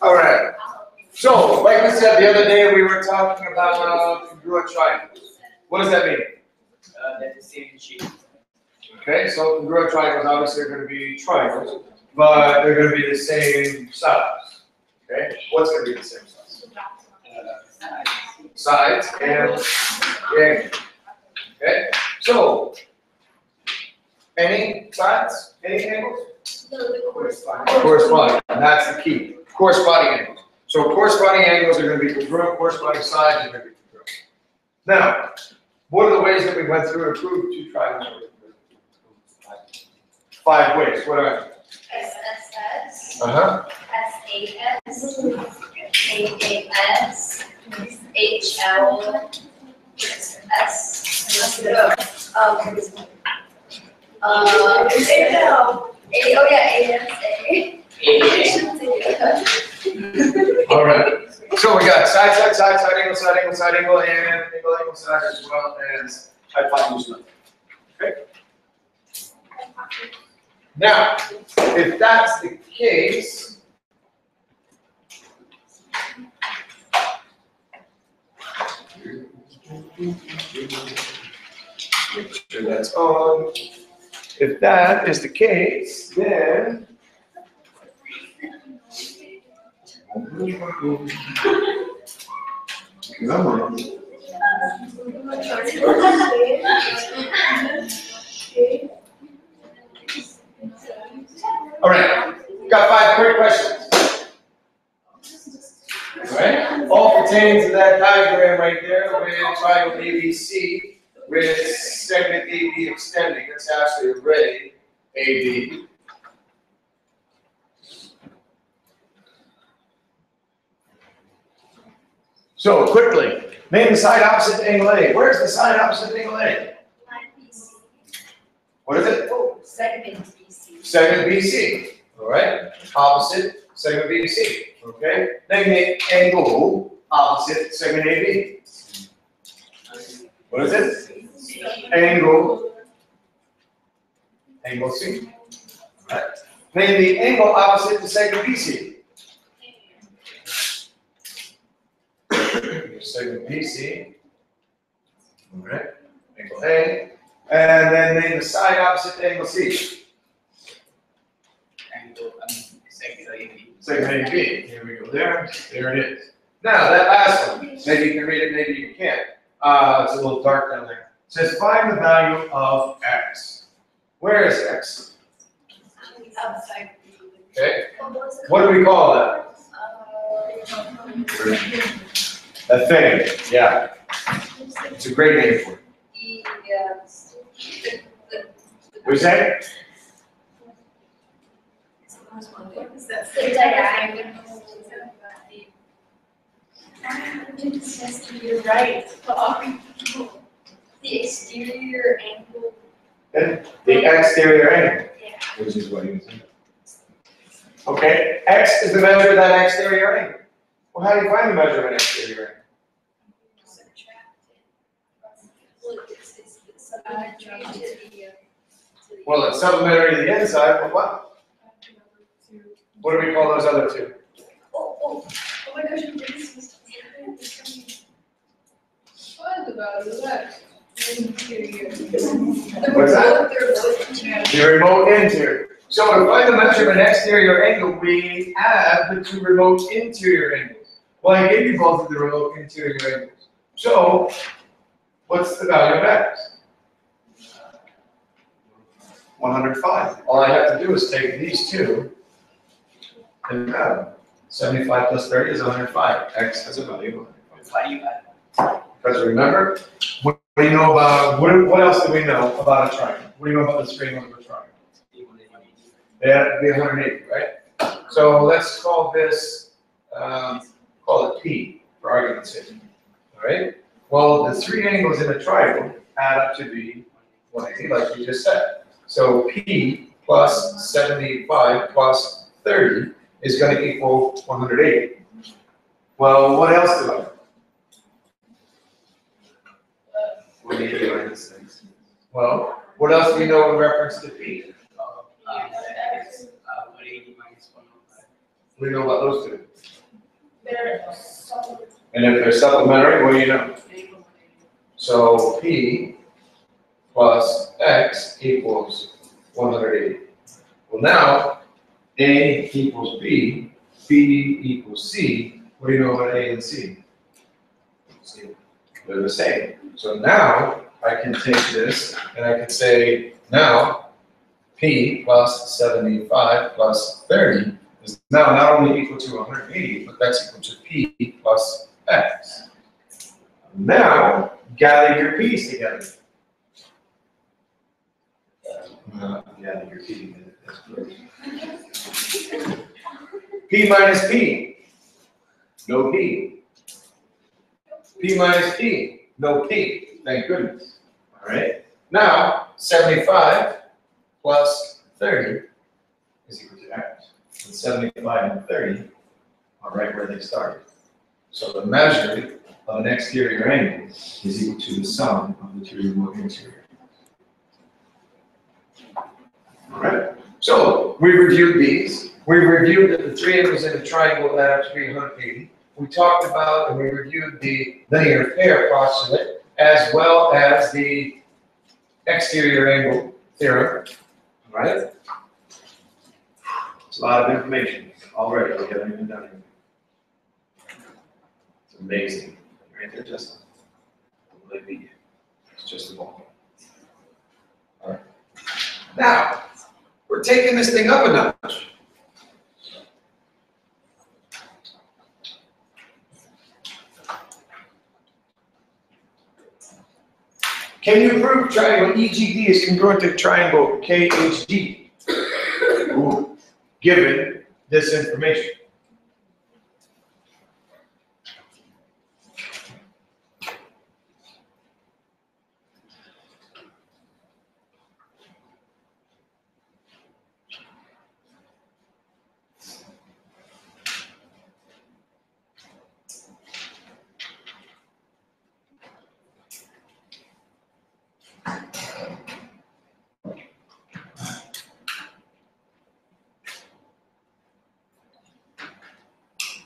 All right. So, like we said the other day, we were talking about congruent triangles. What does that mean? They're the same shape. Okay, so congruent triangles obviously are going to be triangles, but they're going to be the same size. Okay, what's going to be the same size? Sides and the angle. Okay, so any sides, any angles? Corresponding. And that's the key. Corresponding angles. So corresponding angles are going to be congruent. Corresponding sides are going to be congruent. Now, what are the ways that we went through to prove two triangles? 5 ways. What are they? SSS. Uh-huh. SAS. AAS. HL. S. All right. So we got side angle, and angle, side, as well as hypotenuse length. Okay. Now, if that's the case, make sure that's on. If that is the case, then all right, got 5 quick questions. All right, all pertains to that diagram right there with triangle ABC with segment AB extending. That's actually a ray AB. So quickly, name the side opposite to angle A. Where's the side opposite to angle A? What is it? Segment BC. Segment BC. All right. Opposite segment BC. Okay. Name the angle opposite segment AB. What is it? Angle. Angle C. All right. Name the angle opposite to segment BC. Segment BC. All right. Angle A. And then name the side opposite to angle C. Segment AB. Segment AB. Here we go. There it is. Now that last one. Maybe you can read it. Maybe you can't. It's a little dark down there. It says find the value of x. Where is x? Okay. What do we call that? A thing. Yeah. It's a great name for it. What do you say? The diagonal. You're right. The exterior angle. The exterior angle. Yeah. Which is what he was saying. Okay. X is the measure of that exterior angle. Well, how do you find the measure of an exterior angle? Well, it's supplementary to the inside, but what? What do we call those other two? Oh my gosh, What's that? The remote interior. So to find the measure of an exterior angle, we add the 2 remote interior angles. Well, I gave you both of the remote interior angles. So, what's the value of x? 105. All I have to do is take these two and add them. 75 plus 30 is 105. X has a value of 105. Why do you add? Because remember, what do you know about, what else do we know about a triangle? What do you know about the straight line of a triangle? Yeah, it'd be 180, right? So let's call this, call it P for argument's sake. All right? Well, the 3 angles in a triangle add up to be 180, like we just said. So P plus 75 plus 30 is going to equal 180. Well, what else do I know? 180 minus 6. Well, What else do we know in reference to P? X, 180 minus 105. We know about those two. They're so. And if they're supplementary, what do you know? So P plus X equals 180. Well, now A equals B, B equals C. What do you know about A and C? They're the same. So now I can take this and I can say now P plus 75 plus 30 is now not only equal to 180, but that's equal to P plus X. Now gather your P's together. Gather your P's together. P minus P, no P. P minus P, no P. Thank goodness. All right. Now 75 plus 30 is equal to X. And 75 and 30 are right where they started. So the measure of an exterior angle is equal to the sum of the two remote interior. All right. So we reviewed these. We reviewed that the three angles in a triangle add up to 380. We talked about and we reviewed the linear pair postulate as well as the exterior angle theorem. All right. It's a lot of information already. We haven't even done it. It's amazing. Right there, Justin. Don't believe me. It's just a ball. All right. Now, we're taking this thing up a notch. Can you prove triangle EGD is congruent to triangle KHD? Ooh, given this information.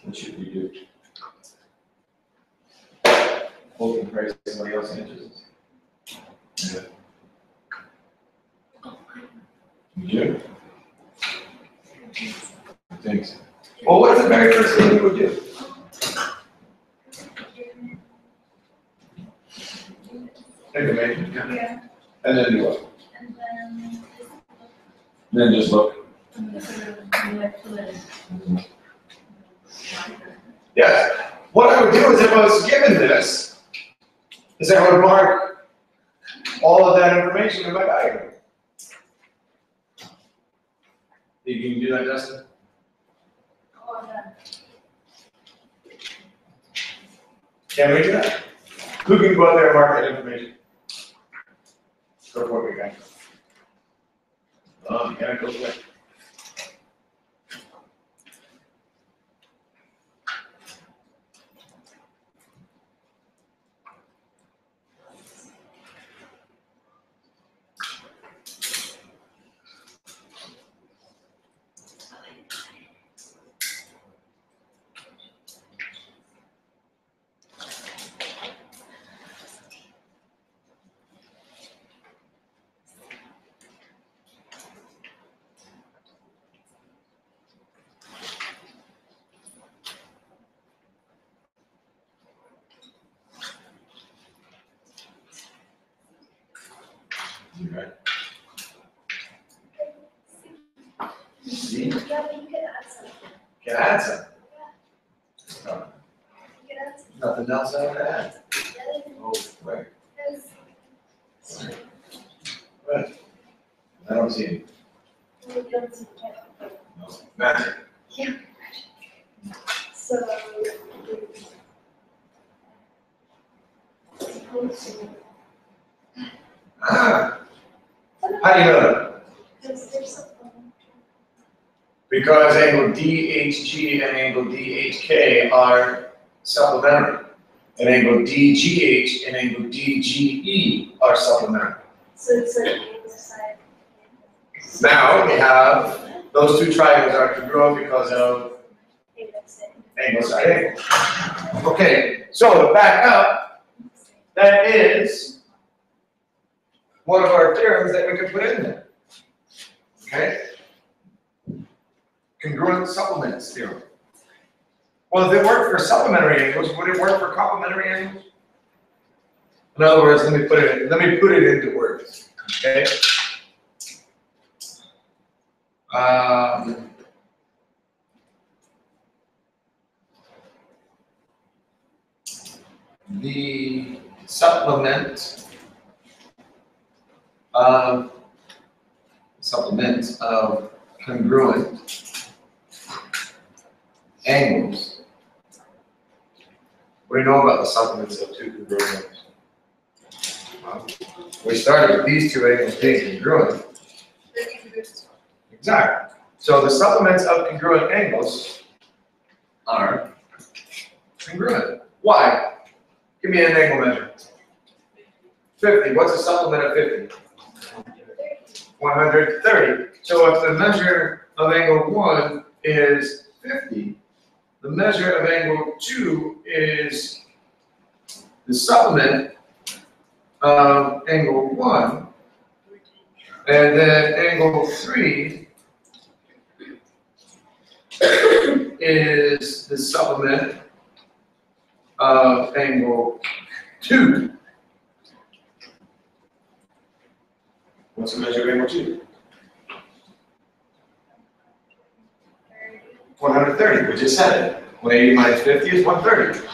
What should we do? Hold and praise somebody else answers this. You do? Thanks. Well, what's the very first thing you would do? Information, Yeah. and then do what? And then. Then just look. Yes. What I would do is if I was given this, is I would mark all of that information in my diagram. You can do that, Justin? Can we do that? Who can go out there and mark that information? Go for it, guys. You gotta go quick. Okay. See? Yeah, but you could add something. Can add some. You could add something. Nothing else I would add. Oh, right. Right. I don't see any. No. Magic. Yeah. So. Ah. How do you know that? Because there's something. Because angle DHG and angle DHK are supplementary. And angle DGH and angle DGE are supplementary. So it's like angle side. Now we have those two triangles are congruent because of Angle side. angle side angle. Okay, so to back up, that is one of our theorems that we can put in there. Okay? Congruent supplements theorem. Well, if it worked for supplementary angles, would it work for complementary angles? In other words, let me put it into words. Okay? The supplement of congruent angles. What do you know about the supplements of two congruent angles? Well, we started with these two angles being congruent. Exactly. So the supplements of congruent angles are congruent. Why? Give me an angle measure. 50. What's the supplement of 50? 130. So if the measure of angle 1 is 50, the measure of angle 2 is the supplement of angle 1, and then angle 3 is the supplement of angle 2. What's the measure of angle 2? 130, we just said it. 180 minus 50 is 130.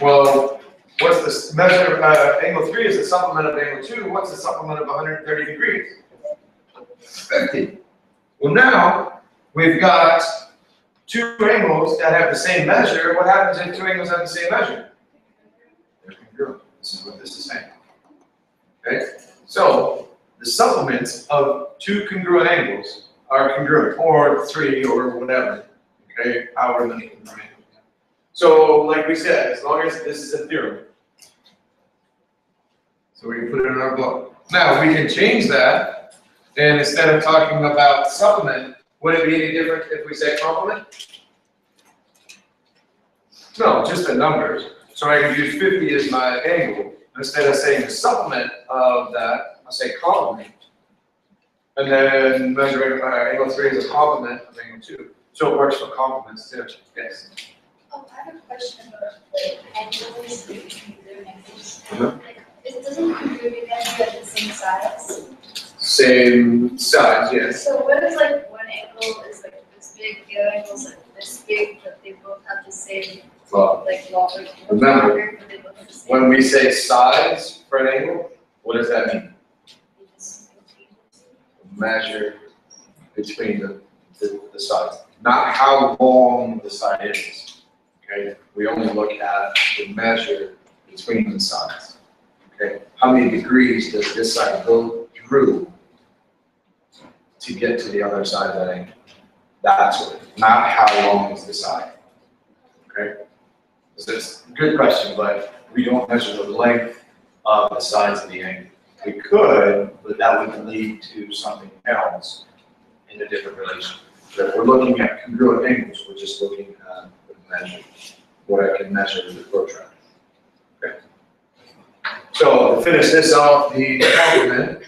Well, what's the measure of angle 3 is the supplement of angle 2. What's the supplement of 130 degrees? 50. Well, now we've got two angles that have the same measure. What happens if two angles have the same measure? They're congruent. This is what this is saying. Okay? So the supplements of two congruent angles are congruent, or 3, or whatever. Okay? However many congruent angles. So, like we said, as long as this is a theorem. So we can put it in our book. Now we can change that, and instead of talking about supplement, would it be any different if we say complement? No, just the numbers. So I can use 50 as my angle. Instead of saying the supplement of that, I'll say complement. And then measuring angle 3 is a complement of angle 2. So it works for complements too. Yes. Oh, I have a question about the angles between the angles. Mhm. Like, it doesn't congruent because they're the same size. Same size, yes. So what is like one angle is like this big, the other angle is like this big, but they both have the same Well, like longer. remember, longer, but they both have the same. when we say size for an angle, what does that mean? Measure between the sides, not how long the side is. Okay, we only look at the measure between the sides. Okay, how many degrees does this side go through to get to the other side of that angle? That's what, not how long is the side. Okay, so it's a good question, but we don't measure the length of the sides of the angle. We could, but that would lead to something else in a different relation. So if we're looking at congruent angles, we're just looking at the measure, what I can measure with the protractor. Okay. So to finish this off, the complement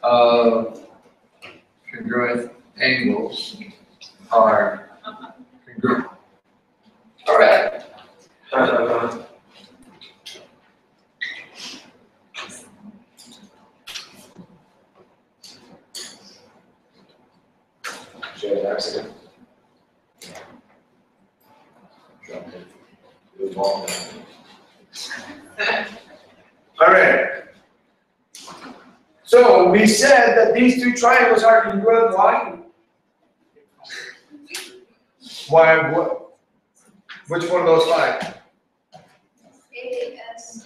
of congruent angles are congruent. All right. Did you have an accident? All right. So we said that these two triangles are congruent. Why? Why? What? Which one of those 5? ASA.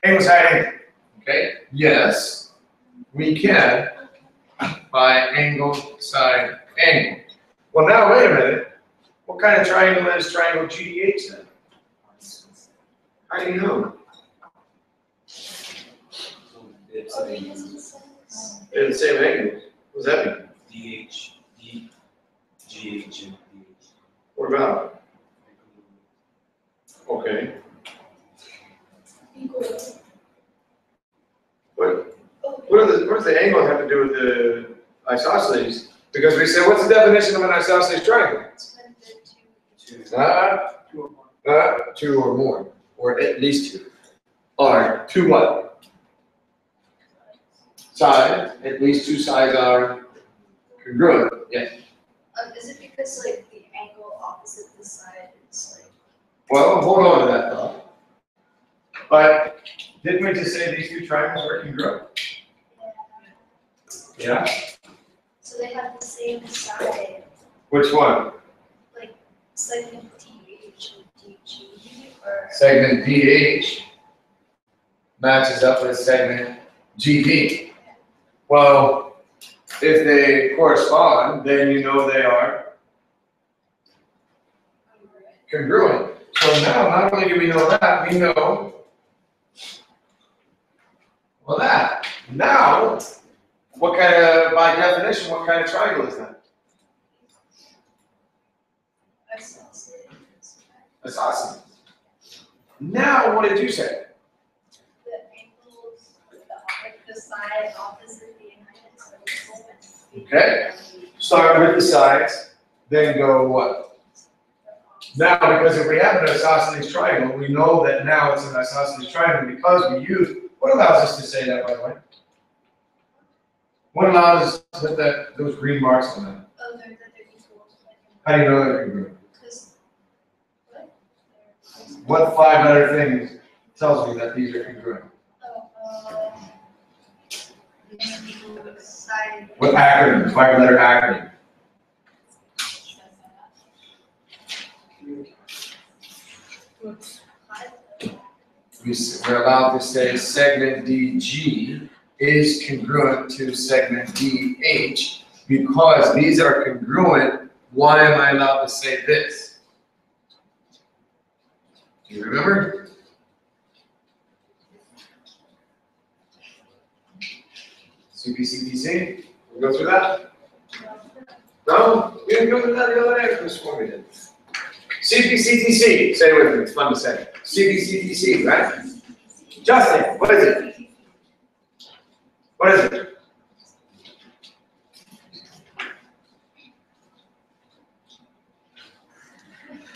Angle side angle. Okay. Yes, we can by angle side angle. Well, now wait a minute. What kind of triangle is triangle GDH then? How do you know? They're the same angle. What does that mean? DH, D, GH, and DH. What about? Okay. What does the angle have to do with the isosceles? Because we said, what's the definition of an isosceles triangle? Two or more, or at least two. Are two what? Sides, at least two sides are congruent, yes. Is it because like the angle opposite the side is like? Well, hold on to that thought. But didn't we just say these two triangles were congruent? Yeah? So they have the same side, Which one? like segment DH and DG, or? Segment DH matches up with segment GB. Well, if they correspond, then you know they are congruent. So now, not only do we know that, we know, well, that. Now, what kind of, by definition, what kind of triangle is that? Isosceles. Now, what did you say? The angles, like the side opposite the angle. Okay. Start with the sides, then go what? Now, because if we have an isosceles triangle, we know that now it's an isosceles triangle because we use, what allows us to say that, by the way? What allows us to put that, those green marks on that? Oh, they're equal. How do you know they're congruent? Because, What five-letter thing tells me that these are congruent? Side. What acronym, five-letter acronym? We're allowed to say segment DG is congruent to segment DH because these are congruent. Why am I allowed to say this? Do you remember? CPCTC? We'll go through that? No? We didn't go through that the other day? This one we did. CPCTC, say it with me, it's fun to say. CPCTC, right? Justin, what is it? What is it?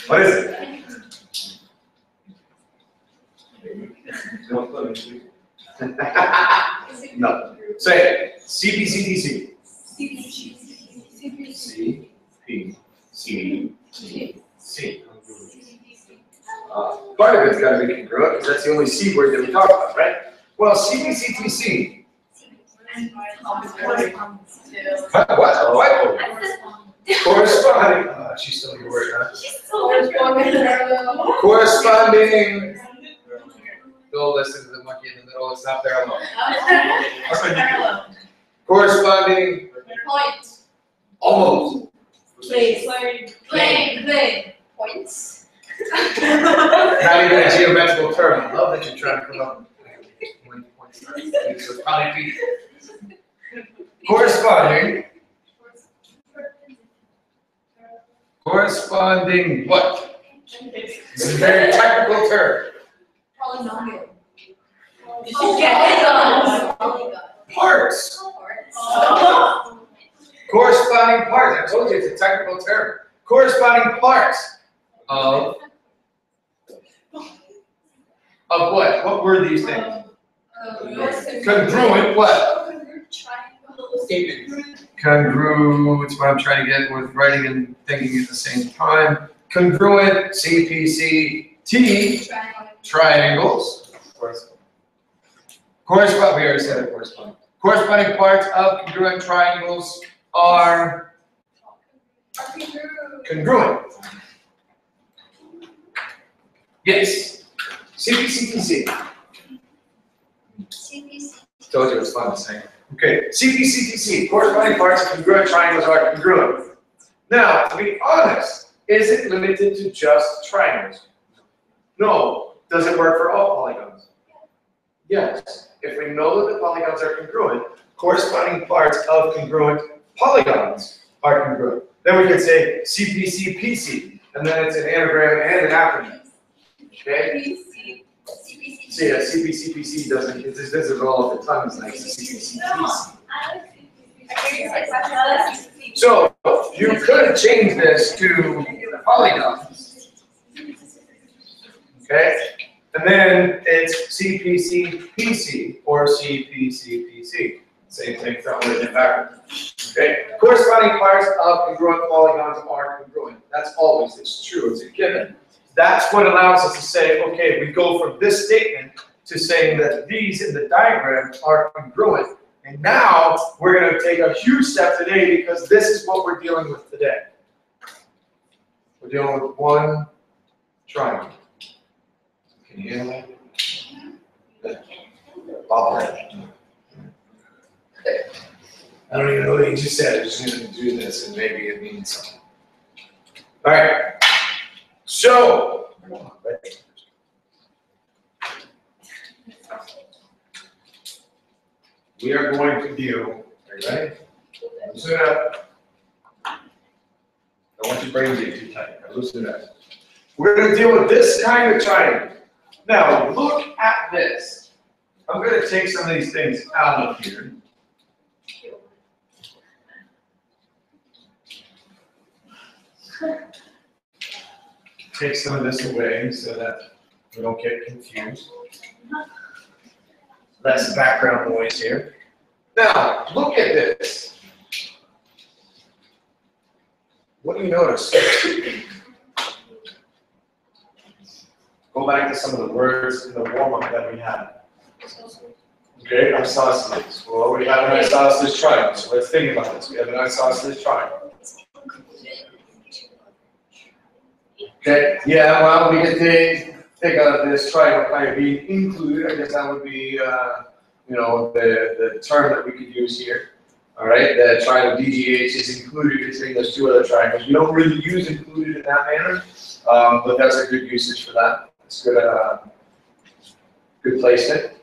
What is it? No. Say it. CPCTC. CPCTC. Part of it's got to be congruent because that's the only C word that we talk about, right? Well, CPCTC. What? Corresponding. She's still your word, huh? Corresponding. Don't listen to the monkey in the middle. It's not parallel. Corresponding. Point. Almost. Plane. Points. Not even a geometrical term. I love that you're trying to come up with points. So probably feet. Corresponding. Corresponding what? This is a very technical term. Polynomial. Parts. Corresponding parts. I told you it's a technical term. Corresponding parts of what? What were these things? Congruent what? Congruent, it's what I'm trying to get with writing and thinking at the same time. Congruent, CPCT, triangles. Corresponding, we already said it, corresponding. Corresponding parts of congruent triangles are congruent. Yes. CPCTC. Told you it was fun to say. Okay, CPCTC, corresponding parts of congruent triangles are congruent. Now, to be honest, is it limited to just triangles? No. Does it work for all polygons? Yes. If we know that the polygons are congruent, corresponding parts of congruent polygons are congruent. Then we can say CPC, PC, and then it's an anagram and an acronym. Okay? See, yeah, CPC, PC doesn't, it's just visible if the tongue is like CPC, PC. So, you could change this to polygons. Okay? And then it's CPC, PC, or CPC, PC. Same thing, front and backwards. Okay? Corresponding parts of congruent polygons are congruent. That's always, it's true, it's a given. That's what allows us to say, okay, we go from this statement to saying that these in the diagram are congruent. And now we're going to take a huge step today because this is what we're dealing with today. We're dealing with one triangle. Can you hear that? All right. I don't even know what he just said. I'm just going to do this and maybe it means something. All right. So, we are going to deal, are you ready? Loosen it up. I don't want your brain to get too tight. Loosen it up. We're going to deal with this kind of triangle. Now, look at this. I'm going to take some of these things out of here. Take some of this away so that we don't get confused. Less background noise here. Now, look at this. What do you notice? Go back to some of the words in the warm-up that we had. Okay, isosceles. Well, we have an isosceles triangle, so let's think about this. We have an isosceles triangle. Okay, yeah, well, we can take out this triangle kind of being included. I guess that would be, you know, the term that we could use here. All right, the triangle DGH is included between those two other triangles. We don't really use included in that manner, but that's a good usage for that. It's good, good placement.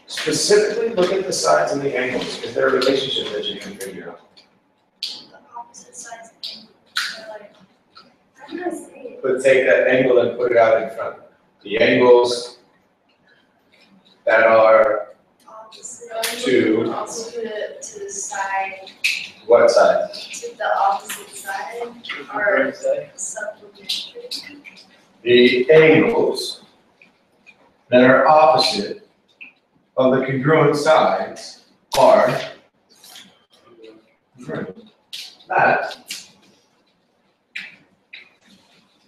Specifically, look at the sides and the angles. Is there a relationship that you can figure out? The opposite sides of the angle. I'm gonna say it. But take that angle and put it out in front. The angles that are to the side. what side? To the opposite side are supplementary. The angles that are opposite of the congruent sides are congruent. That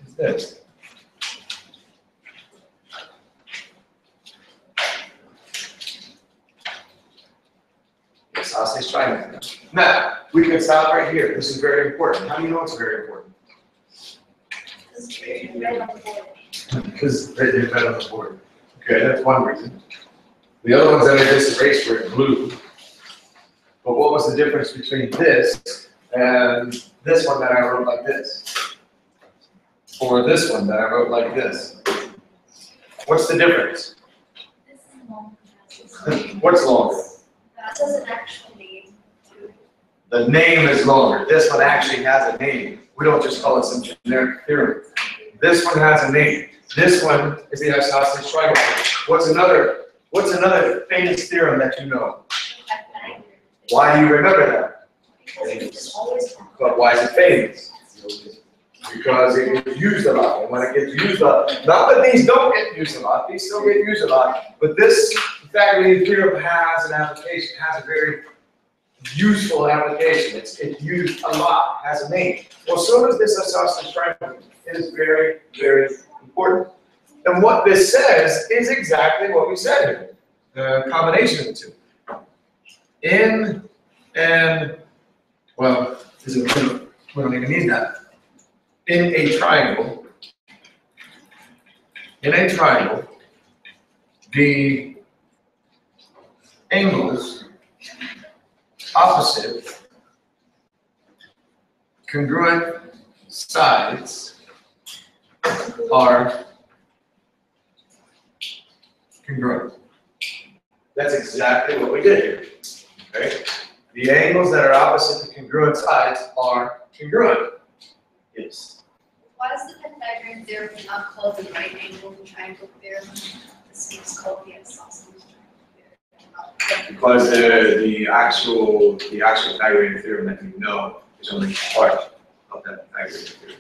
is this. Isosceles triangle. Now, we can stop right here. This is very important. How do you know it's very important? Because they're red on the board. Okay, that's one reason. The other ones that I just erased were in blue. But what was the difference between this and this one that I wrote like this? Or this one that I wrote like this? What's the difference? This is longer. What's longer? That doesn't actually name. The name is longer. This one actually has a name. We don't just call it some generic theorem. This one has a name. This one is the isosceles triangle. What's another famous theorem that you know? Why do you remember that? Because we just always talk. But why is it famous? Because it gets used a lot. And when it gets used a lot, not that these don't get used a lot, these still get used a lot, but this Pythagorean theorem has an application, has a very useful application. It's used a lot, has a name. Well, so does this isosceles triangle. It is very, very important. And what this says is exactly what we said here. The combination of the two. In and, well, we don't even need that. In a triangle, the angles opposite congruent sides are congruent. That's exactly what we did here. Okay? The angles that are opposite the congruent sides are congruent. Yes. Why is the Pythagorean theorem not called the right angle triangle theorem? This is called the Isosceles Triangle theorem. Because the actual Pythagorean theorem that you know is only part of that Pythagorean theorem.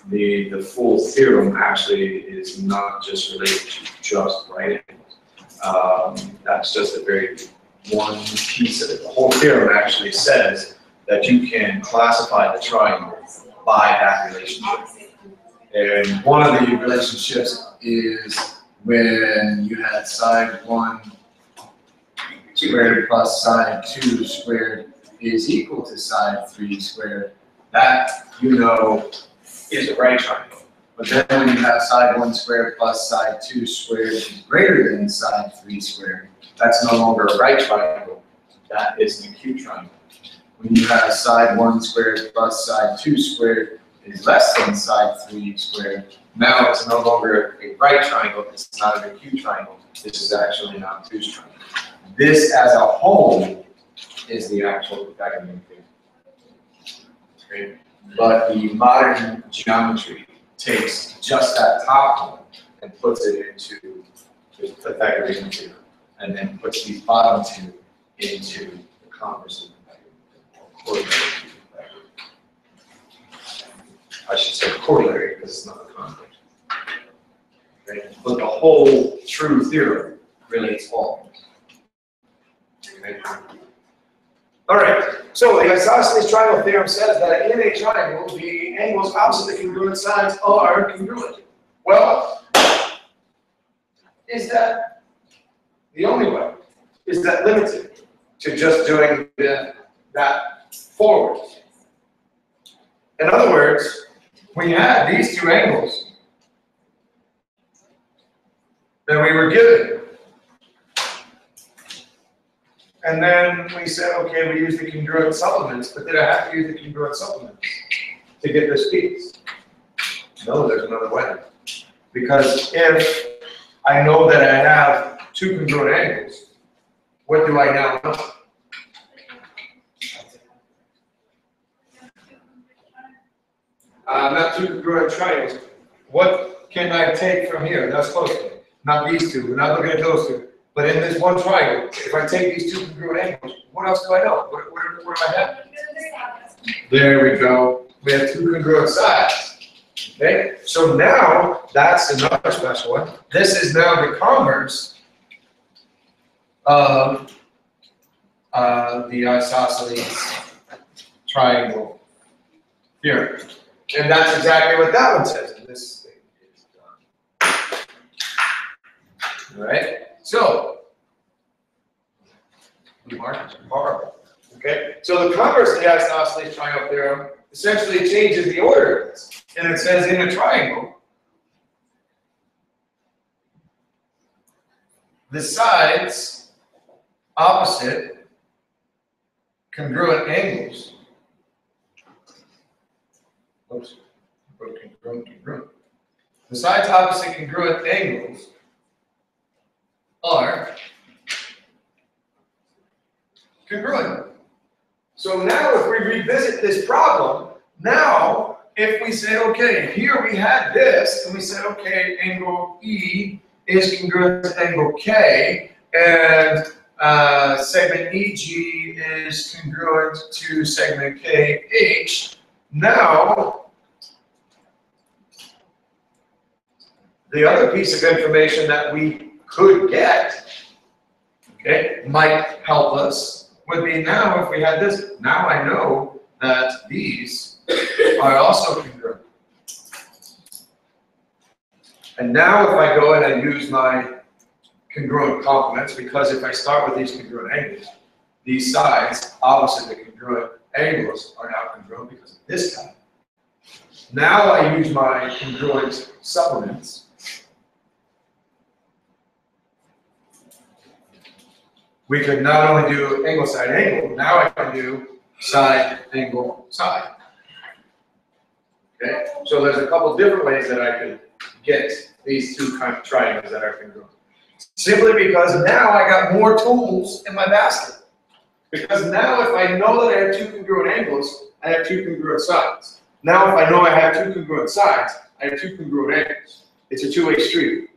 The full theorem actually is not just related to just right angles. That's just a very one piece of it. The whole theorem actually says that you can classify the triangle by that relationship. And one of the relationships is when you had side 1 squared plus side 2 squared is equal to side 3 squared. That, you know, is a right triangle. But then when you have side 1 squared plus side 2 squared is greater than side 3 squared, that's no longer a right triangle. That is an acute triangle. When you have side 1 squared plus side 2 squared is less than side 3 squared, now it's no longer a right triangle, it's not an acute triangle, this is actually an obtuse triangle. This as a whole is the actual Pythagorean theorem. Okay? But the modern geometry takes just that top one and puts it into the Pythagorean theorem, and then puts these bottom two into the converse of the Pythagorean theorem. I should say corollary because it's not a converse. Okay? But the whole true theorem relates all. Okay? All right, so the Isosceles Triangle theorem says that in a triangle, the angles opposite the congruent sides are congruent. Well, is that the only way? Is that limited to just doing that forward? In other words, we had these two angles that we were given. And then we said, okay, we use the congruent supplements, but did I have to use the congruent supplements to get this piece? No, there's another way. Because if I know that I have two congruent angles, what do I now know? Not two congruent triangles. What can I take from here? That's close to it. Not these two. We're not looking at those two. But in this one triangle, if I take these two congruent angles, what else do I know? What do I have? There we go. We have two congruent sides. Okay? So now, that's another special one. This is now the converse of the isosceles triangle theorem. And that's exactly what that one says. This thing is done. All right? So, the markers are horrible. Okay? So the converse of the isosceles triangle theorem essentially changes the order of this. And it says in a triangle, the sides opposite congruent angles. Oops, congruent. The sides opposite congruent angles are congruent. So now if we revisit this problem, now if we say, okay, here we had this, and we said, okay, angle E is congruent to angle K, and segment EG is congruent to segment KH, now the other piece of information that we could get, okay, might help us, would be now if we had this, now I know that these are also congruent. And now if I go in and use my congruent complements, because if I start with these congruent angles, these sides opposite the congruent angles are now congruent because of this guy. Now I use my congruent supplements. We could not only do angle, side, angle, now I can do side, angle, side. Okay, so there's a couple different ways that I could get these two kind of triangles that are congruent. Simply because now I got more tools in my basket. Because now if I know that I have two congruent angles, I have two congruent sides. Now if I know I have two congruent sides, I have two congruent angles. It's a two-way street,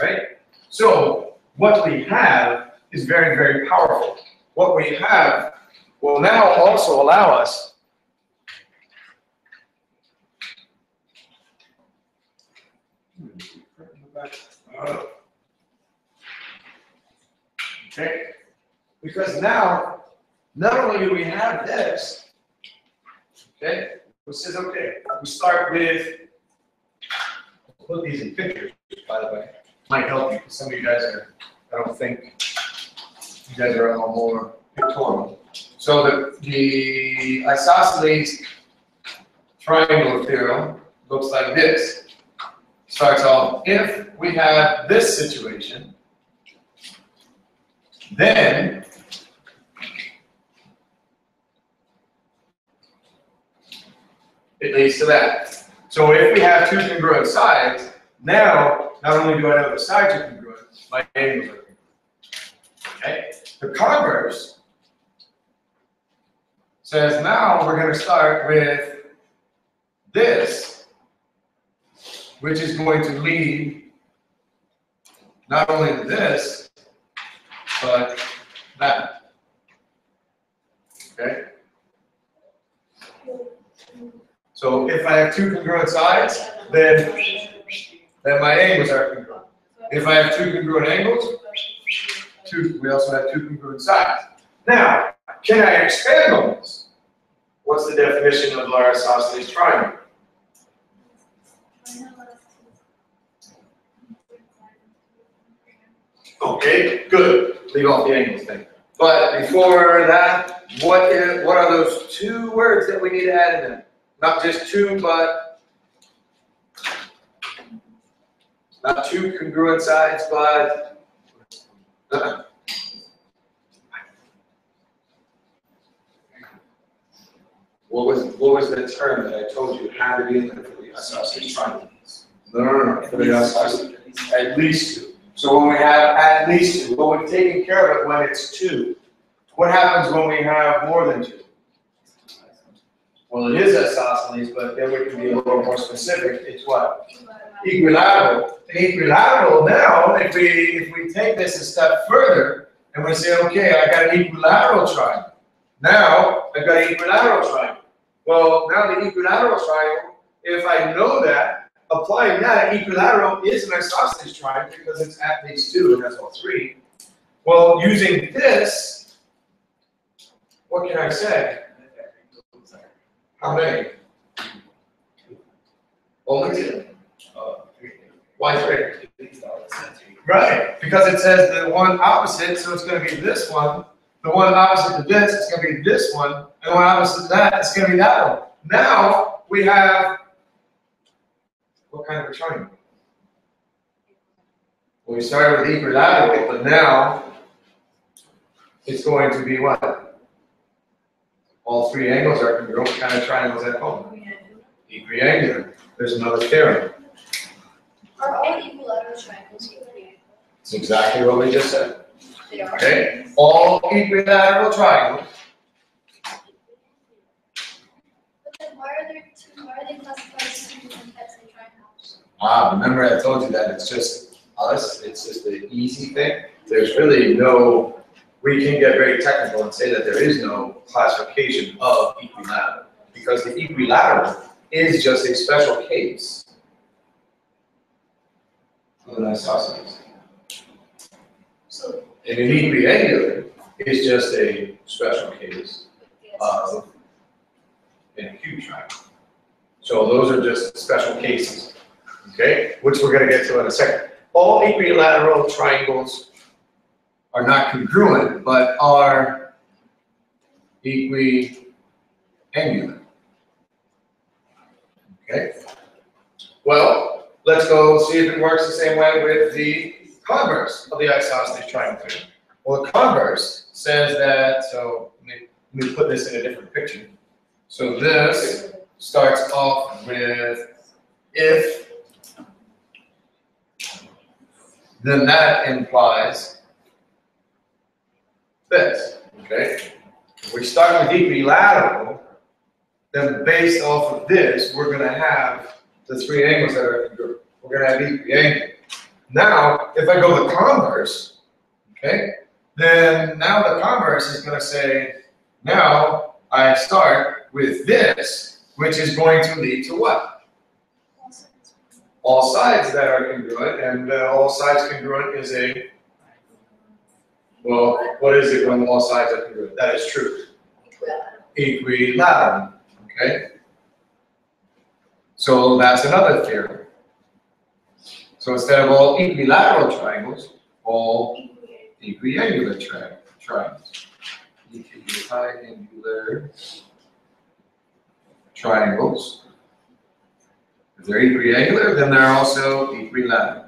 right? So what we have is very, very powerful. What we have will now also allow us okay? Because now, not only do we have this, okay, which says, okay, we start with, put these in pictures, by the way, might help you, because some of you guys are, I don't think, you guys are all more pictorial. So the isosceles triangle theorem looks like this. Starts off, if we have this situation, then it leads to that. So if we have two congruent sides, now not only do I know the sides are congruent, my angles are congruent. Okay? The converse says now we're going to start with this, which is going to lead not only to this, but that. Okay? So if I have two congruent sides, then my angles are congruent. If I have two congruent angles, we also have two congruent sides. Now, can I expand on this? What's the definition of our isosceles triangle? Okay, good. Leave off the angles thing. But before that, what are those two words that we need to add in there? Not just two, but not two congruent sides, but what was the term that I told you had to be in there for the isosceles triangle? No. For the isosceles, at least two. So when we have at least two, well, we've taken care of it when it's two. What happens when we have more than two? Well, it is isosceles, but then we can be a little more specific. It's what? Equilateral. And equilateral now, if we take this a step further and we say, okay, I got an equilateral triangle. Now I've got an equilateral triangle. Well, now the equilateral triangle, if I know that, applying that, an equilateral is an isosceles triangle because it's at least two, and that's all three. Well, using this, what can I say? How many? Only two. Why three? Right, because it says the one opposite, so it's going to be this one. The one opposite to this is going to be this one. And the one opposite to that is going to be that one. Now we have what kind of a triangle? Well, we started with equilateral, but now it's going to be what? All three angles are congruent. What kind of triangles at home? Equiangular. There's another theorem. Are all equilateral triangles equiangular? It's exactly what we just said. They are. Okay? All equilateral triangles. But then why are they classified as two different types of triangles? Remember I told you that it's just us, it's just the easy thing. There's really no, we can get very technical and say that there is no classification of equilateral, because the equilateral is just a special case of an isosceles. So, And an equiangular is just a special case of an acute triangle. So those are just special cases, okay? Which we're going to get to in a second. All equilateral triangles are not congruent, but are equiangular. Okay? Well, let's go see if it works the same way with the converse of the isosceles triangle theorem. Well, the converse says that, so let me put this in a different picture. So this starts off with if then that implies this, okay? If we start with equilateral, then based off of this, we're gonna have the three angles that are congruent. We're gonna have equiangle. Now, if I go the converse, okay, then now the converse is gonna say, now I start with this, which is going to lead to what? All sides that are congruent, and all sides congruent is a, well, what is it when all sides are congruent? That is true. Equilateral, okay? So that's another theorem. So instead of all equilateral triangles, all equiangular triangles. Equiangular triangles. If they're equiangular, then they're also equilateral.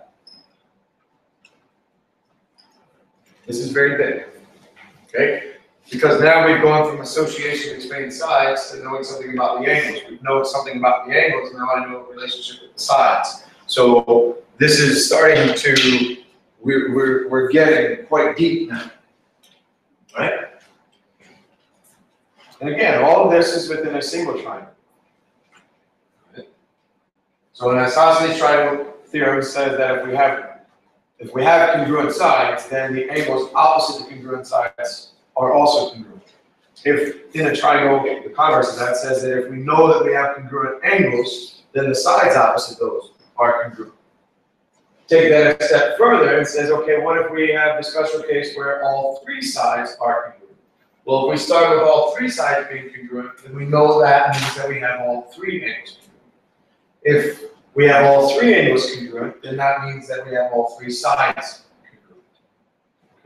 This is very big, okay? Because now we've gone from association between sides to knowing something about the angles. We know something about the angles, now I know a relationship with the sides. So this is starting to, we're getting quite deep now, right? And again, all of this is within a single triangle. So an isosceles triangle theorem says that if we have congruent sides, then the angles opposite the congruent sides are also congruent. If in a triangle, the converse of that says that if we know that we have congruent angles, then the sides opposite those are congruent. Take that a step further and says, okay, what if we have the special case where all three sides are congruent? Well, if we start with all three sides being congruent, then we know that means that we have all three angles congruent. If we have all three angles congruent, then that means that we have all three sides congruent.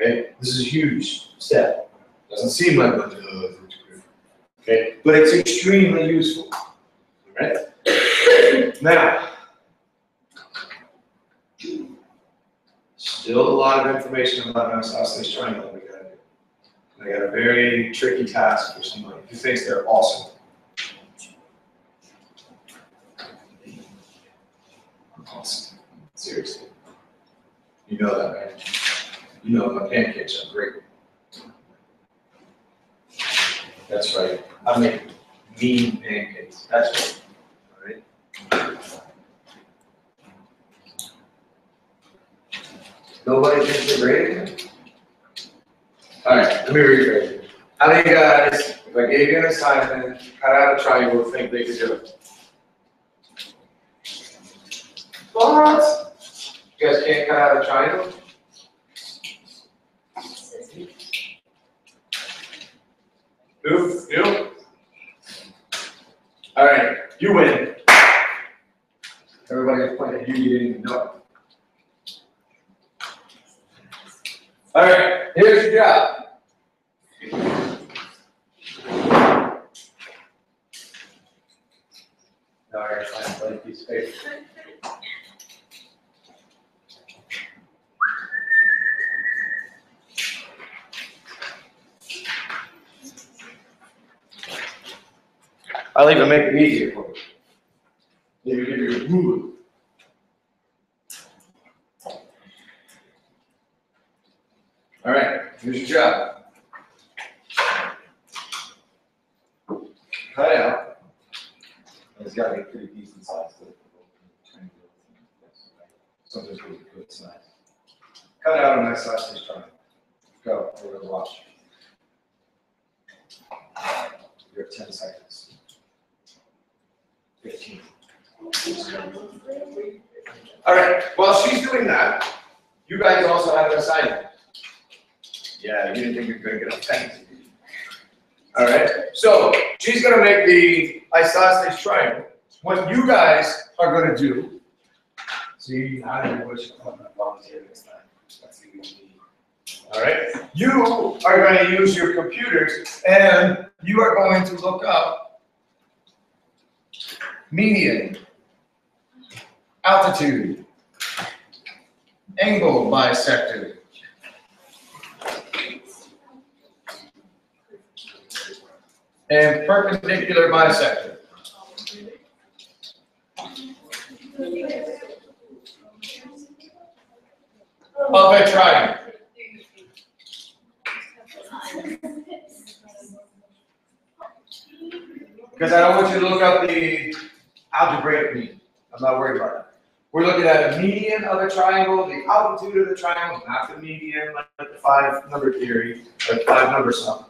Okay, this is a huge step. Doesn't seem like much, okay, but it's extremely useful. All right. Now, still a lot of information about an isosceles triangle we gotta do. I got a very tricky task for somebody who thinks they're awesome. Awesome. Seriously. You know that, right? You know my pancakes are great. That's right. I make mean pancakes. That's right. All right. Nobody thinks they're great again? All right, let me rephrase it. How do you guys, if I gave you an assignment, cut out a triangle, think they could do it? What? You guys can't cut out a triangle? Who? You? All right, you win. Everybody was pointing at you, you didn't even know. All right, here's your job. Now I gotta find a blank piece of paper. I'll even make it easier for you. Maybe give you a ruler. All right, here's your job. Cut out. It's got to be pretty decent size to something's really good size. Cut out an isosceles triangle. Go, we're going to watch. You have 10 seconds. 15. All right, while she's doing that, you guys also have an assignment. Yeah, you didn't think you were going to get offended. All right, so she's going to make the isosceles triangle. What you guys are going to do, see, how do you wish I'm not volunteer this time? Let's see what you need. All right, you are going to use your computers and you are going to look up median, altitude, angle bisector, and perpendicular bisector. of a triangle. Because I don't want you to look up the algebraic mean. I'm not worried about that. We're looking at a median of a triangle, the altitude of the triangle, not the median, like the 5-number theory, or 5-number sum.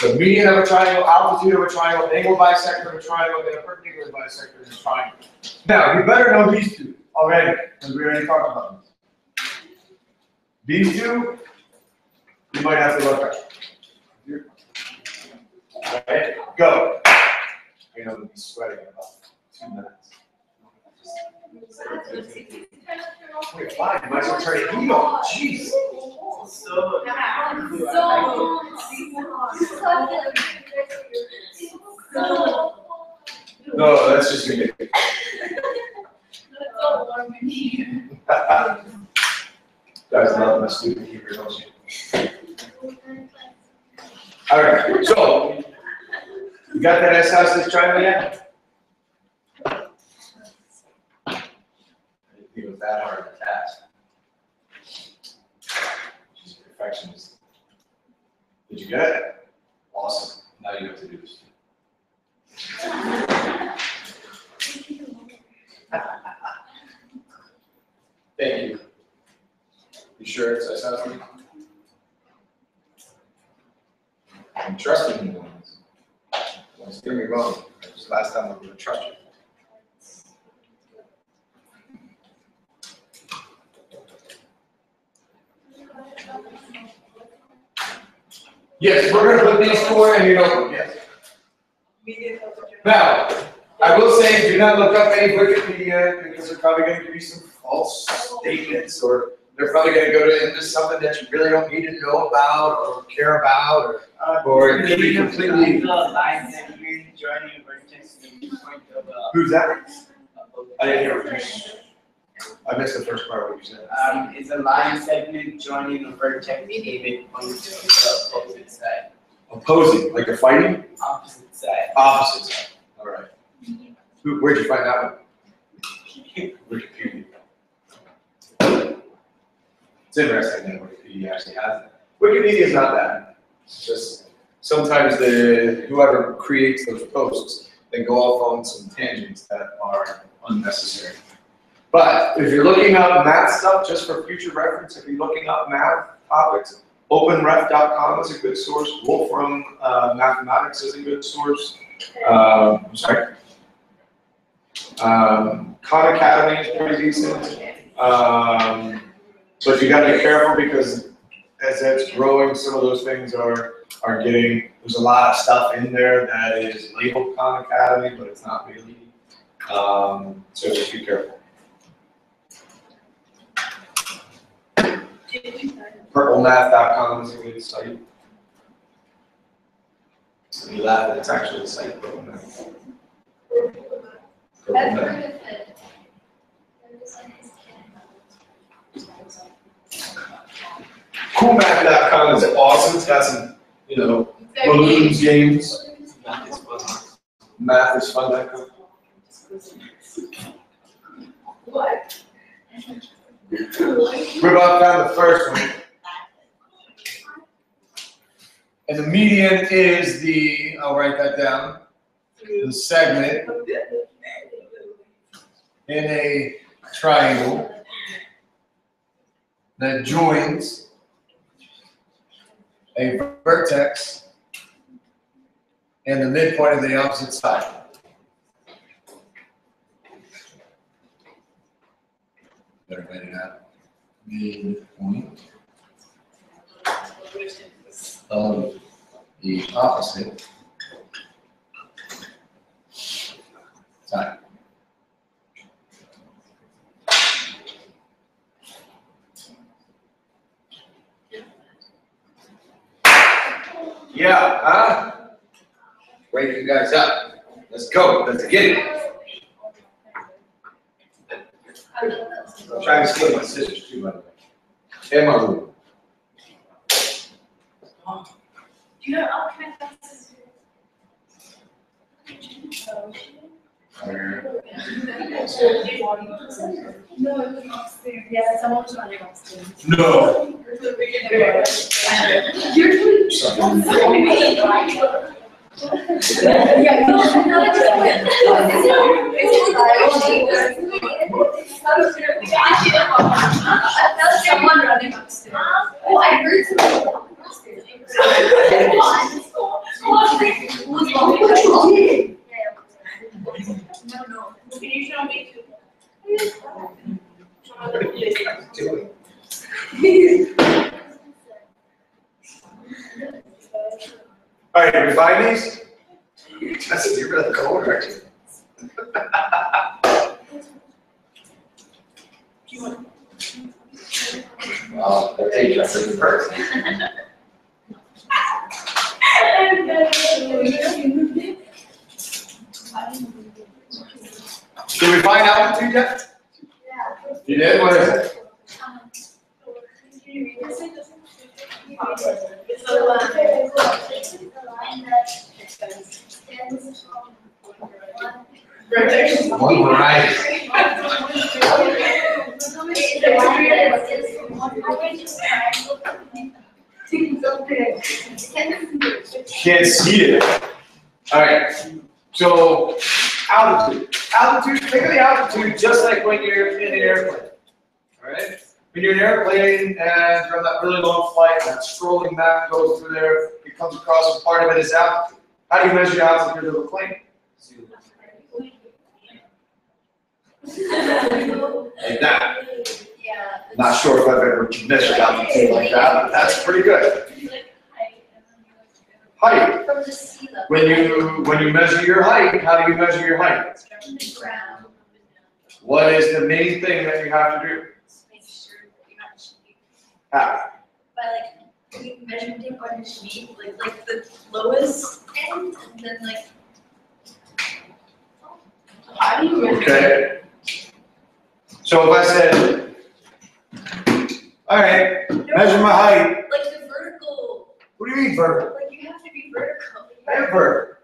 The median of a triangle, altitude of a triangle, angle bisector of a triangle, and a perpendicular bisector of a triangle. Now, you better know these two already, because we already talked about them. These two, you might have to look up. Okay, go. You know, we'll be sweating in about 2 minutes. Wait, 5, you might as well turn it heat on. Jeez. No, that's just me. Guys love my student here, don't you? All right, so you got that isosceles triangle yet? I didn't think it was that hard of a task. She's a perfectionist. Did you get it? Awesome. Now you have to do this. Thank you. You sure it's isosceles? I'm trusting you. Don't steer me wrong. This is the last time I'm going to trust you. Yes, we're going to put these 4 in your notebook, yes. Now, I will say do not look up any Wikipedia because they're probably going to give you some false statements, or they're probably going to go into something that you really don't need to know about or care about, or it could be completely. Who's that? I didn't hear what you said. I missed the first part of what you said. It's a line segment joining a vertex given on the opposite side. Opposing, like they're fighting? Opposite side. Opposite side. All right. Where'd you find that one? Wikipedia. It's interesting that Wikipedia actually has it. Wikipedia is not bad. It's just sometimes whoever creates those posts, they go off on some tangents that are unnecessary. But if you're looking up math stuff, just for future reference, if you're looking up math topics, openref.com is a good source. Wolfram Mathematics is a good source. I'm sorry. Khan Academy is pretty decent. But you got to be careful because as it's growing, some of those things are getting, there's a lot of stuff in there that is labeled Khan Academy, but it's not really. So just be careful. Purplemath.com is a good site. You laugh, but it's actually a site, Purple Math. I've heard of it. Coolmath.com is awesome. It's got some, balloons games. Math is fun. Math is fun.com. What? We're about found the first one. And the median is I'll write that down, the segment in a triangle that joins a vertex and the midpoint of the opposite side. Better write it out. Midpoint of the opposite side. Yeah, huh? Wake you guys up. Let's go. Let's get it. I'm trying to steal my scissors too, by the way. And my ruler. You know, I'll connect that scissors. Yeah, someone's running upstairs. No. Someone running upstairs. Oh, I heard someone upstairs. No. Can you show me? All right, did we find these? That's you're really cold, aren't you? Well, that's interesting first. Did we find altitude yet? Yeah. You did? What is it? It's the line that extends One variety. Can't see it. All right. So altitude. Altitude. Think of the altitude just like when you're in an airplane. All right. When you're in an airplane and you're on that really long flight, that scrolling map goes through there, it comes across, and part of it is altitude. How do you measure the altitude of a plane? Like that. Yeah. Not sure if I've ever measured altitude like that, but that's pretty good. Height. From the sea level. When you measure your height, how do you measure your height? From the ground. What is the main thing that you have to do? Make sure that you're not cheating. How? By like you measuring on your sheet, like the lowest end, and then like. How do you measure? Okay. So if I said, all right, measure my height. Like the vertical. What do you mean vertical? Like you have to be vertical. I am vertical.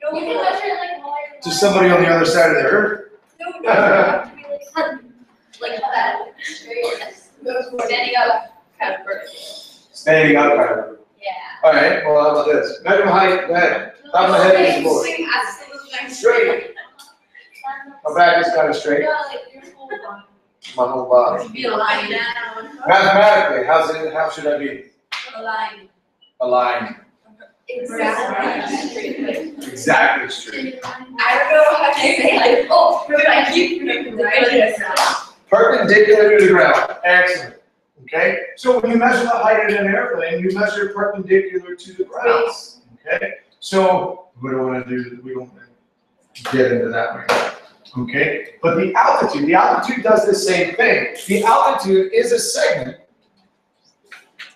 No, you can measure it like higher. To somebody on the other side of the earth. No, you have to be like that. Standing up, kind of vertical. Standing up, kind of. Yeah. All right. Well, how about this? Measure my height. Go ahead. Top of my head is lower. Straight. My back is kind of straight. My whole body. Be aligned now. Mathematically, how should I be? Aligned. Aligned. Exactly. Exactly straight. I don't know how to say like, oh, but I keep Perpendicular to the ground. Excellent. Okay? So when you measure the height in an airplane, you measure perpendicular to the ground. Okay? So we don't want to get into that right now. Okay? But the altitude does the same thing. The altitude is a segment.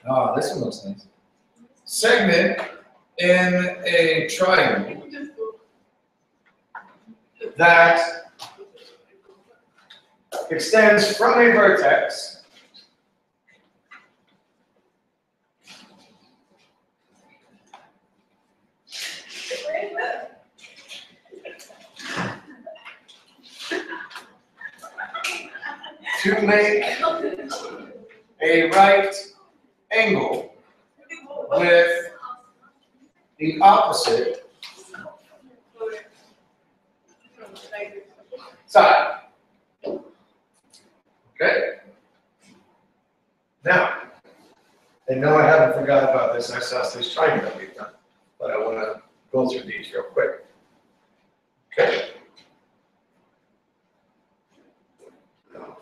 Oh, this one looks nice. Segment in a triangle that extends from a vertex to make a right angle with the opposite side. Okay? Now, I know I haven't forgot about this isosceles triangle that we've done, but I want to go through these real quick. Okay?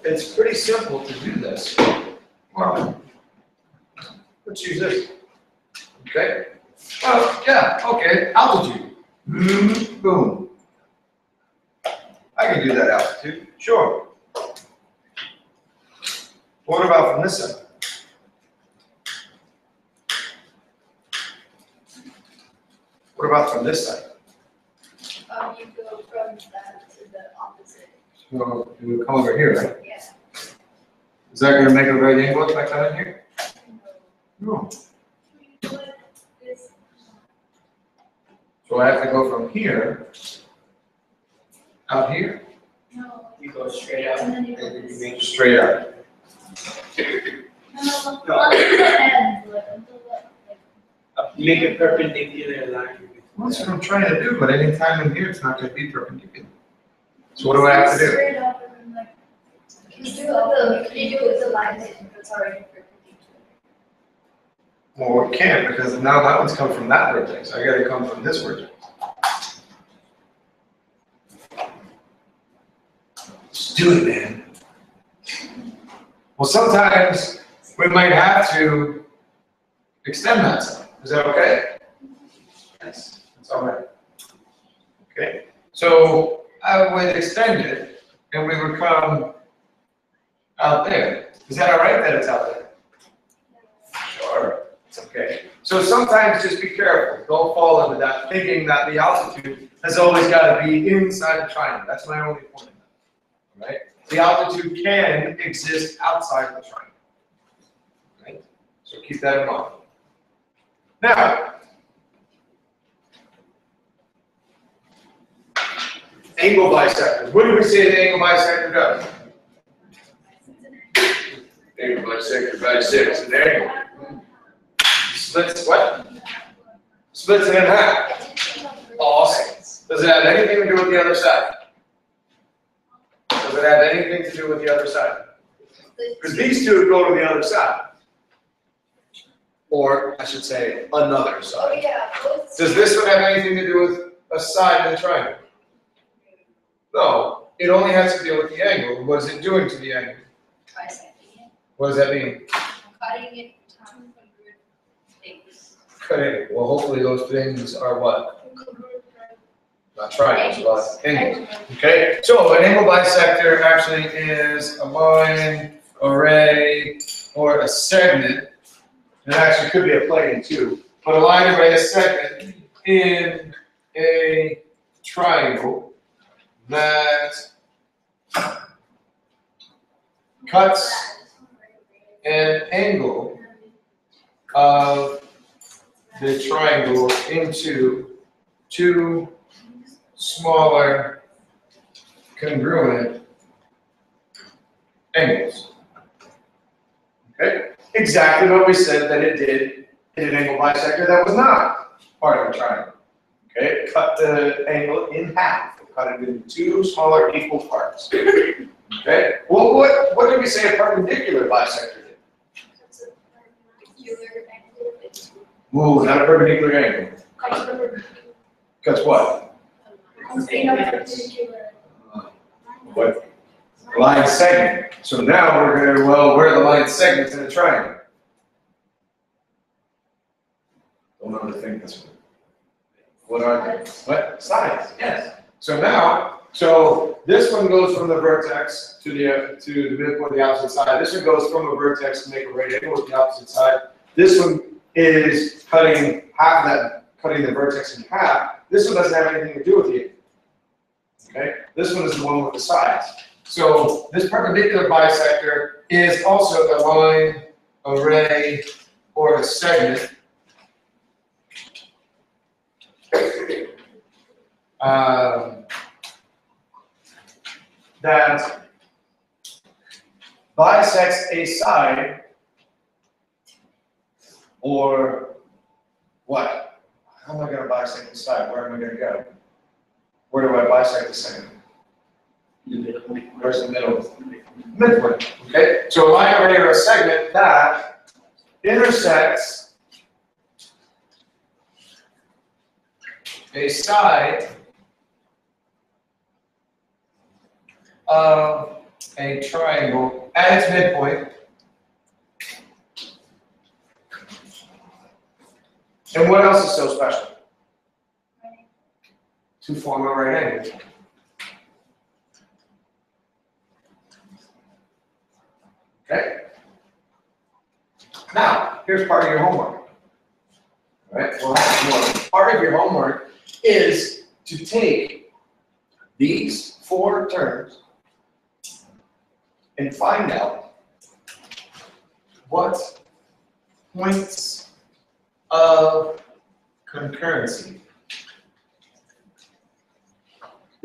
It's pretty simple to do this. Well, let's use this. Okay? Well, yeah, okay, altitude. Boom. I can do that altitude, sure. What about from this side? What about from this side? You go from that to the opposite. So it would come over here, right? Yeah. Is that going to make a right angle if I come in here? No. So I have to go from here Out here? No. You go straight out And and then you go then you this. make Straight up. No, on the end, like, until the, make a perpendicular line. That's what I'm trying to do, but anytime in here, it's not gonna be perpendicular. So what do I have to do? Straight up and then like. Can you do it with the lines if it's already perpendicular? Well, we can't, because now that one's come from that vertex. I gotta come from this vertex. Just do it, man. Well, sometimes we might have to extend that side. Is that okay? Yes, that's all right. Okay, so I would extend it, and we would come out there. Is that all right that it's out there? Sure, it's okay. So sometimes just be careful. Don't fall into that thinking that the altitude has always got to be inside the triangle. That's my only point. Right? The altitude can exist outside the triangle. Right? So keep that in mind. Now, angle bisector. What do we say the angle bisector does? Angle bisector bisects an angle. Splits what? Splits it in half. Awesome. Does it have anything to do with the other side? Does it have anything to do with the other side? Because these two go to the other side. Or, I should say, another Oh, side. yeah. Does this one have anything to do with a side in the triangle? No. It only has to deal with the angle. What is it doing to the angle? Bisecting it, What does that mean? cutting it 200 things. Cutting. Well, hopefully those things are what? Not triangles, but angles. Okay, so an angle bisector actually is a line, array, or a segment. It actually could be a plane too, but a line, array, a segment in a triangle that cuts an angle of the triangle into two smaller congruent angles. Okay? Exactly what we said that it did in an angle bisector that was not part of a triangle. Okay? Cut the angle in half. Cut it into two smaller equal parts. Okay? Well, what did we say a perpendicular bisector did? That's a perpendicular angle. Ooh, not a perpendicular angle. Cuts what? What? Line segment. So now we're going to, well, where are the line segments in a triangle? Don't overthink this one. What are they? What? Sides, yes. So now, so this one goes from the vertex to the midpoint of the opposite side. This one goes from a vertex to make a right angle with the opposite side. This one is cutting half that, cutting the vertex in half. This one doesn't have anything to do with it. Okay? This one is the one with the sides. So this perpendicular bisector is also a line, array, or a segment that bisects a side, or what? How am I going to bisect the side? Where am I going to go? Where do I bisect the segment? Where's the middle? Midpoint. Okay? So a line, array, or a segment that intersects a side of a triangle at its midpoint. And what else is so special? To form a right angle. Okay? Now, here's part of your homework. All right? We'll have more. Part of your homework is to take these four terms and find out what points of concurrency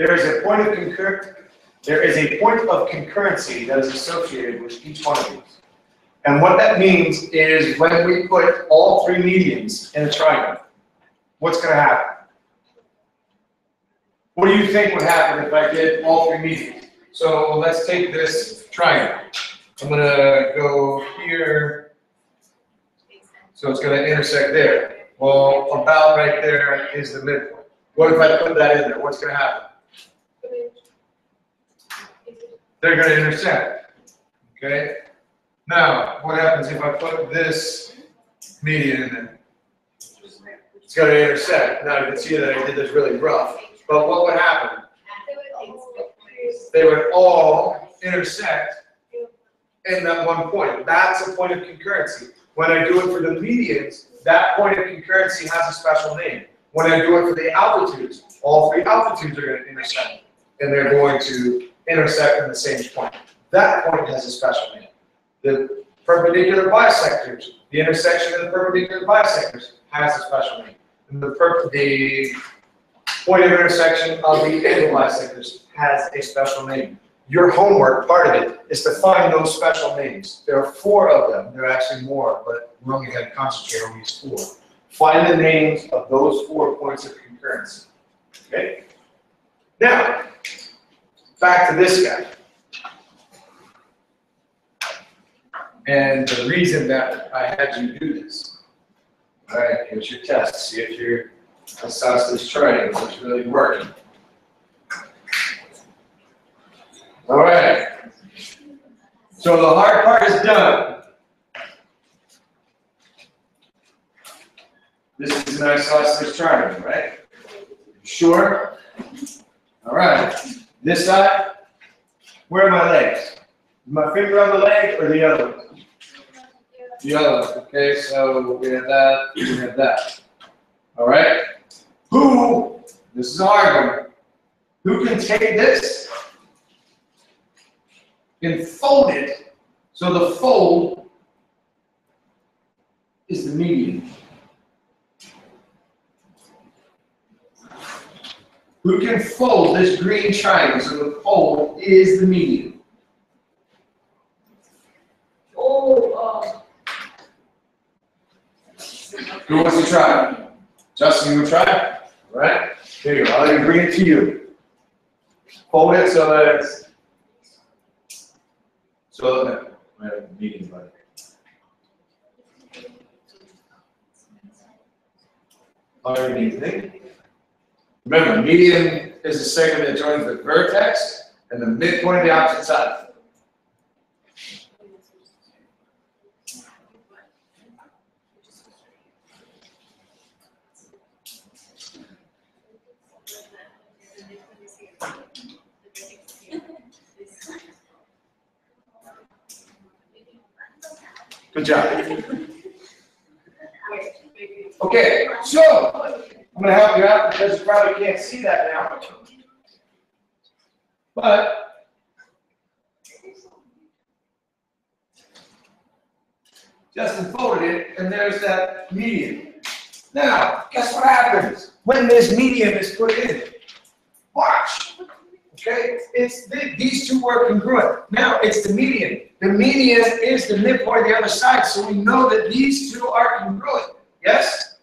There is a point of concurrency that is associated with each one of these. And what that means is when we put all three medians in a triangle, what's going to happen? What do you think would happen if I did all three medians? So let's take this triangle. I'm going to go here. So it's going to intersect there. Well, about right there is the midpoint. What if I put that in there? What's going to happen? They're going to intersect. Okay? Now, what happens if I put this median in there? It's going to intersect. Now you can see that I did this really rough. But what would happen? They would all intersect in that one point. That's a point of concurrency. When I do it for the medians, that point of concurrency has a special name. When I do it for the altitudes, all three altitudes are going to intersect. And they're going to intersect in the same point. That point has a special name. The perpendicular bisectors, the intersection of the perpendicular bisectors has a special name. And the point of intersection of the angle bisectors has a special name. Your homework, part of it, is to find those special names. There are 4 of them. There are actually more, but we're only going to concentrate on these 4. Find the names of those 4 points of concurrency. Okay? Now, back to this guy. And the reason that I had you do this. All right, here's your test. See if your isosceles triangle is really working. All right. So the hard part is done. This is an isosceles triangle, right? Sure? All right. This side, where are my legs? My finger on the leg or the other one? The other one. Okay, so we have that, we have that. All right. Who, this is a hard one, who can take this and fold it so the fold is the median? Who can fold this green triangle so the fold is the median? Who wants to try? Justin, you want to try? All right. Here you go. I'll even bring it to you. Fold it so that it's we have a median, but anything. Remember, median is the segment that joins the vertex and the midpoint of the opposite side. Good job. Okay, so I'm going to help you out because you probably can't see that now. But Justin folded it, and there's that median. Now, guess what happens when this median is put in? Watch. Okay, these two are congruent. Now it's the median. The median is the midpoint of the other side, so we know that these two are congruent. Yes?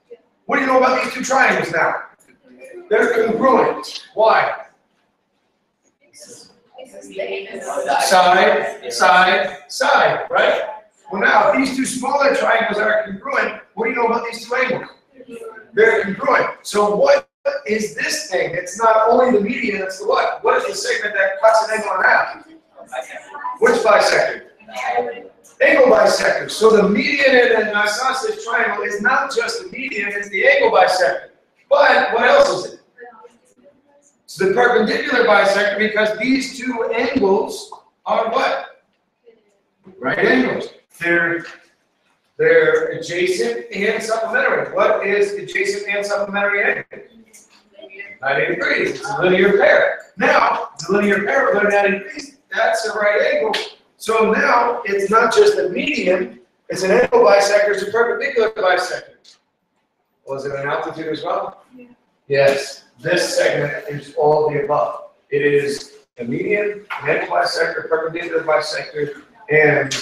What do you know about these two triangles now? They're congruent. Why? Side, side, side, right? Well, now, if these two smaller triangles are congruent, what do you know about these two angles? They're congruent. So what is this thing? It's not only the median, it's the what? What is the segment that cuts an angle in half? Which bisector? Angle bisector. So the median in an isosceles triangle is not just the median, it's the angle bisector. But what else is it? It's the perpendicular bisector because these two angles are what? Right angles. They're adjacent and supplementary. What is adjacent and supplementary angle? 90 degrees. It's a linear pair. Now, the linear pair with 90 degrees, that's a right angle. So now it's not just a median, it's an angle bisector, it's a perpendicular bisector. Was it an altitude as well? Yeah. Yes. This segment is all of the above. It is a median, an edge bisector, perpendicular bisector, and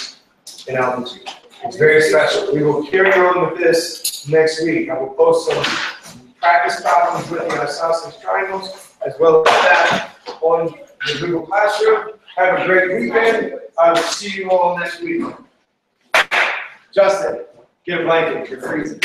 an altitude. It's very special. We will carry on with this next week. I will post some practice problems with the Isosceles Triangles, as well as that on the Google Classroom. Have a great weekend. I will see you all next week. Justin, get a blanket. You're freezing.